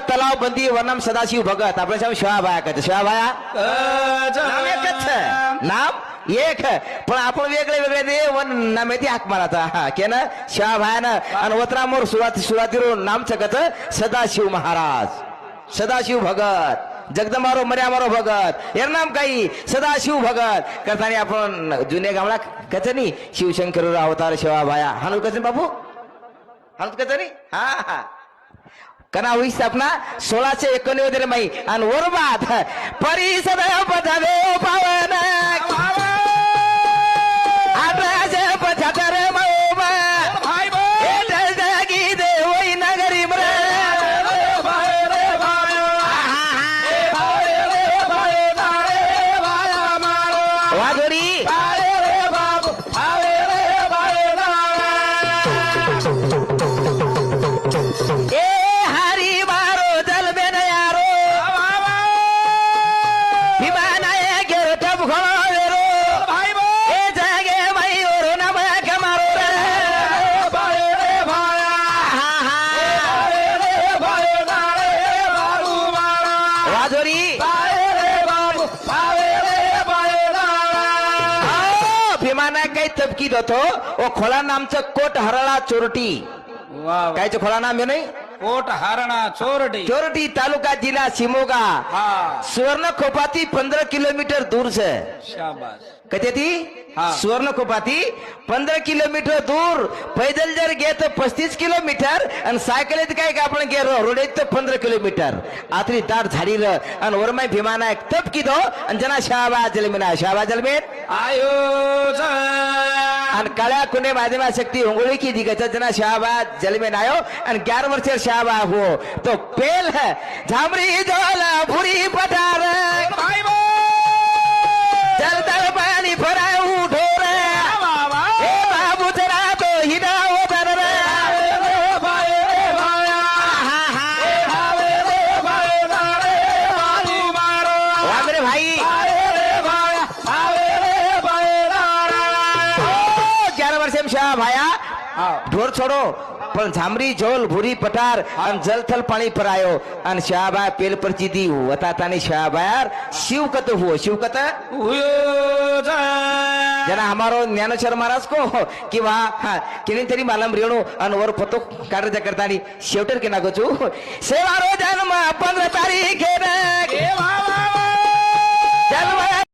तलाव बंदी वर्णम सदाशिव भगत आपल्या शाम शिवाबाया कहते शिवाबाया नाम एकच आहे. नाम एक आहे. पण आपण वेगळे वेगळे दे वन नाम येते हाक माराचा हा के ना शिवाबायानं आणि वत्रामोर सुरुवातीवर नाम चकत सदाशिव महाराज सदाशिव भगत जगदंबारो मर्यामारो भगत यार नाम काही सदाशिव भगत करताना आपण जुने गामला कचनी शिवशंकर अवतार शिवाबाया हानू कचनी बाबू हानू कचनी हा हा कना हुई स्थापना 1691 माई आणि वरबाद परिसद पधावे पावन 1875 मौबा जागी देवई नगरी वाजोरी काही तबकीत होतो ओ खोला नामचं कोट हरळा चोरटी कायचं खोला नाम आहे नाही कोट हरणा चोरटी चोरटी तालुका जिल्हा शिमोगा सुवर्ण खोपाती 15 किलोमीटर दूर से शाबाश कधी ती सुवर्ण खोपाती 15 किलोमीटर दूर पैदल जर गे तर 35 किलोमीटर आणि सायकल काय का आपण गे रोडेत तर 15 किलोमीटर आतरी दाट झाडी र आणि वरमाय भीमाना एक तप किदो आणि जना शाहबाज जलमेन आयो आणि काळ्या कुणे माध्यमा शक्ती होंगोळी की दिगत जना शाहबाज जलमेन आयो आणि 11 वर्ष शाहबाज हो तो पेल है झामरी जोला भुरी पठार चल दल पानी फराय उठो रे ए बाबू तेरा तो हिना उतर रे वागरे भाई 11 वर्ष शाह भाया ढोर छोड़ो पण झामरी झोल भुरी पठार आणि जलथल पाणी परायो आणि शहाबा पेल परची दी वतातानी शहाबायार शिवकत हुओ शिवकत जना हमारो ज्ञानेश्वर महाराज को किंवा किनी तरी मालम रेणू आणि वर फोटो कार्य करतानी शेवटर के नागोचू सेवारो जन्म 15 तारीख